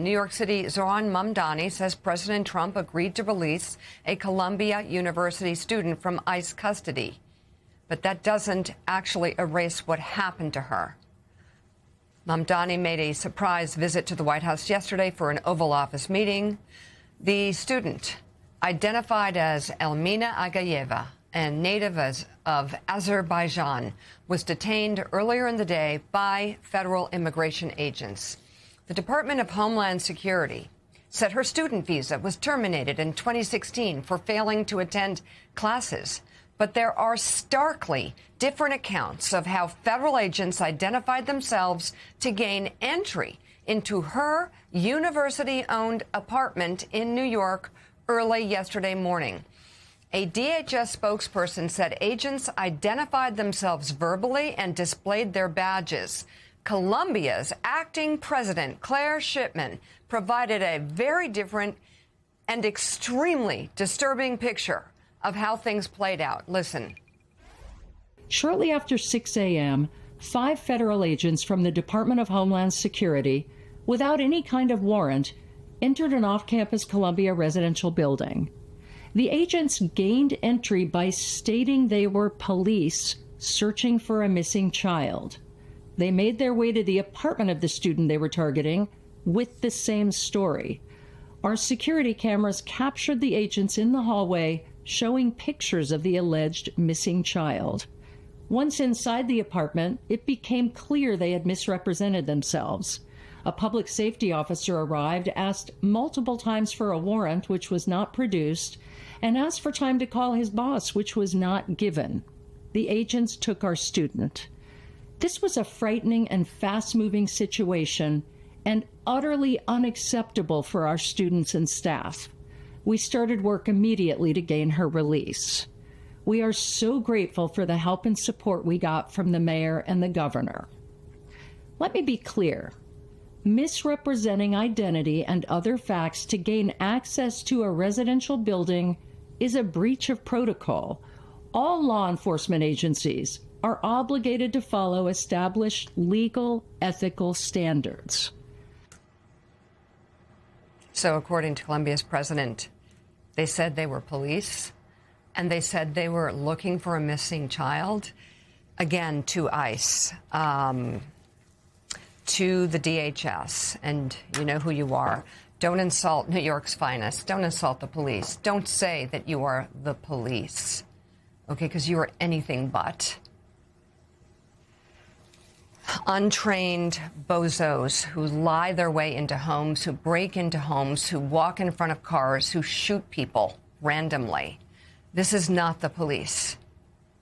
New York City, Zohran Mamdani says President Trump agreed to release a Columbia University student from ICE custody. But that doesn't actually erase what happened to her. Mamdani made a surprise visit to the White House yesterday for an Oval Office meeting. The student, identified as Elmina Agayeva and native of Azerbaijan, was detained earlier in the day by federal immigration agents. The Department of Homeland Security said her student visa was terminated in 2016 for failing to attend classes. But there are starkly different accounts of how federal agents identified themselves to gain entry into her university-owned apartment in New York early yesterday morning. A DHS spokesperson said agents identified themselves verbally and displayed their badges. Columbia's acting president, Claire Shipman, provided a very different and extremely disturbing picture of how things played out. Listen. Shortly after 6 a.m., 5 federal agents from the Department of Homeland Security, without any kind of warrant, entered an off-campus Columbia residential building. The agents gained entry by stating they were police searching for a missing child. They made their way to the apartment of the student they were targeting with the same story. Our security cameras captured the agents in the hallway showing pictures of the alleged missing child. Once inside the apartment, it became clear they had misrepresented themselves. A public safety officer arrived, asked multiple times for a warrant, which was not produced, and asked for time to call his boss, which was not given. The agents took our student. This was a frightening and fast-moving situation and utterly unacceptable for our students and staff. We started work immediately to gain her release. We are so grateful for the help and support we got from the mayor and the governor. Let me be clear. Misrepresenting identity and other facts to gain access to a residential building is a breach of protocol. All law enforcement agencies are obligated to follow established legal, ethical standards. So according to Columbia's president, they said they were police, and they said they were looking for a missing child. Again, to ICE, to the DHS, and you know who you are. Don't insult New York's finest. Don't insult the police. Don't say that you are the police, okay, because you are anything but. Untrained bozos who lie their way into homes, who break into homes, who walk in front of cars, who shoot people randomly. This is not the police,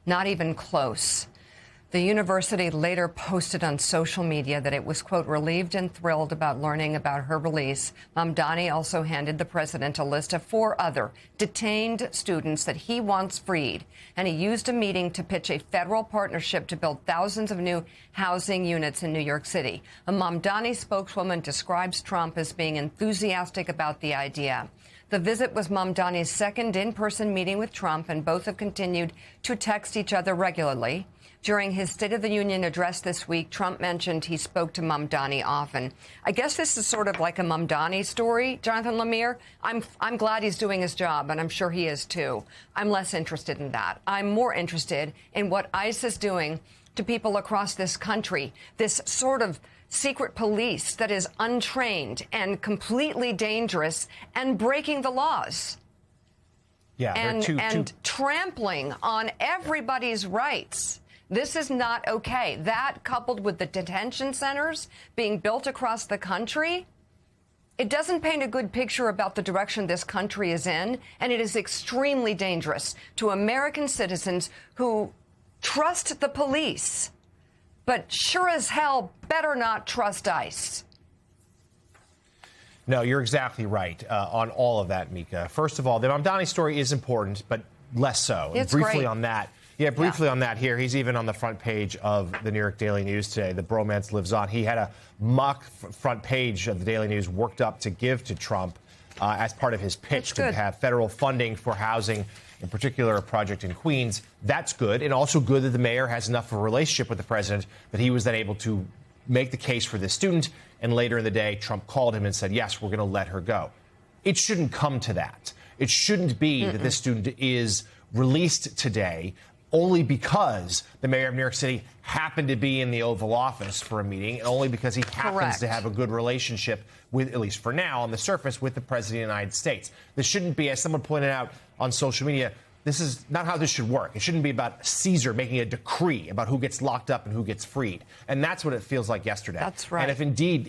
not even close. The university later posted on social media that it was, quote, relieved and thrilled about learning about her release. Mamdani also handed the president a list of 4 other detained students that he wants freed, and he used a meeting to pitch a federal partnership to build thousands of new housing units in New York City. A Mamdani spokeswoman describes Trump as being enthusiastic about the idea. The visit was Mamdani's second in-person meeting with Trump, and both have continued to text each other regularly. During his State of the Union address this week, Trump mentioned he spoke to Mamdani often. I guess this is sort of like a Mamdani story, Jonathan Lemire. I'm glad he's doing his job, and I'm sure he is too. I'm less interested in that. I'm more interested in what ICE is doing to people across this country, this sort of secret police that is untrained and completely dangerous and breaking the laws. Yeah, and trampling on everybody's rights. This is not okay. That, coupled with the detention centers being built across the country, it doesn't paint a good picture about the direction this country is in, and it is extremely dangerous to American citizens who trust the police, but sure as hell better not trust ICE. No, you're exactly right on all of that, Mika. First of all, the Mamdani story is important, but less so. It's briefly great. On that. Yeah, briefly on that here. He's even on the front page of the New York Daily News today. The bromance lives on. He had a mock front page of the Daily News worked up to give to Trump as part of his pitch to have federal funding for housing, in particular a project in Queens. That's good. And also good that the mayor has enough of a relationship with the president that he was then able to make the case for this student. And later in the day, Trump called him and said, yes, we're going to let her go. It shouldn't come to that. It shouldn't be that this student is released today only because the mayor of New York City happened to be in the Oval Office for a meeting, and only because he happens to have a good relationship with, at least for now, on the surface, with the President of the United States. This shouldn't be, as someone pointed out on social media, this is not how this should work. It shouldn't be about Caesar making a decree about who gets locked up and who gets freed. And that's what it feels like yesterday. That's right. And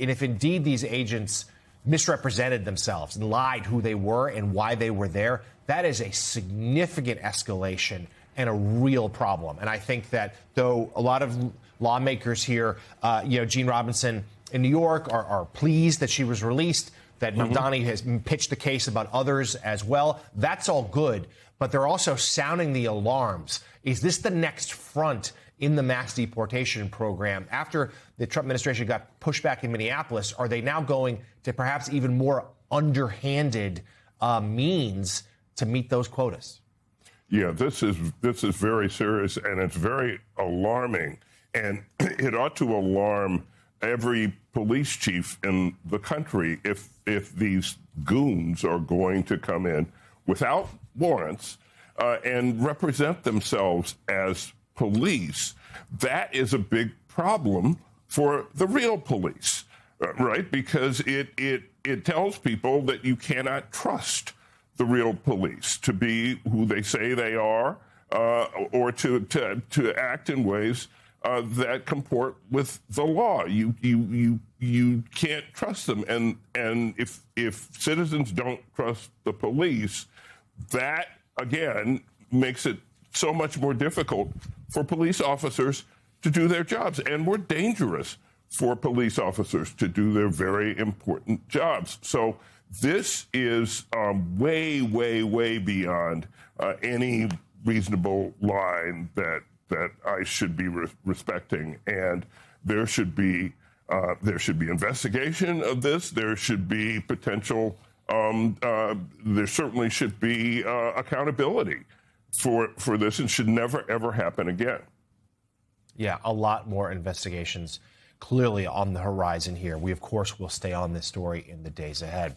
if indeed these agents misrepresented themselves and lied who they were and why they were there, that is a significant escalation and a real problem. And I think that though a lot of lawmakers here, Gene Robinson in New York are pleased that she was released, that Mamdani has pitched the case about others as well. That's all good. But they're also sounding the alarms. Is this the next front in the mass deportation program? After the Trump administration got pushed back in Minneapolis, are they now going to perhaps even more underhanded means to meet those quotas? Yeah, this is very serious, and it's very alarming. And it ought to alarm every police chief in the country if these goons are going to come in without warrants and represent themselves as police. That is a big problem for the real police, right? Because it tells people that you cannot trust the real police to be who they say they are, or to act in ways that comport with the law. You can't trust them, and if citizens don't trust the police, that again makes it so much more difficult for police officers to do their jobs, and more dangerous for police officers to do their very important jobs. So this is way, way, way beyond any reasonable line that I should be respecting, and there should be investigation of this. There should be potential. There certainly should be accountability for this, and should never ever happen again. Yeah, a lot more investigations clearly on the horizon here. We, of course, will stay on this story in the days ahead.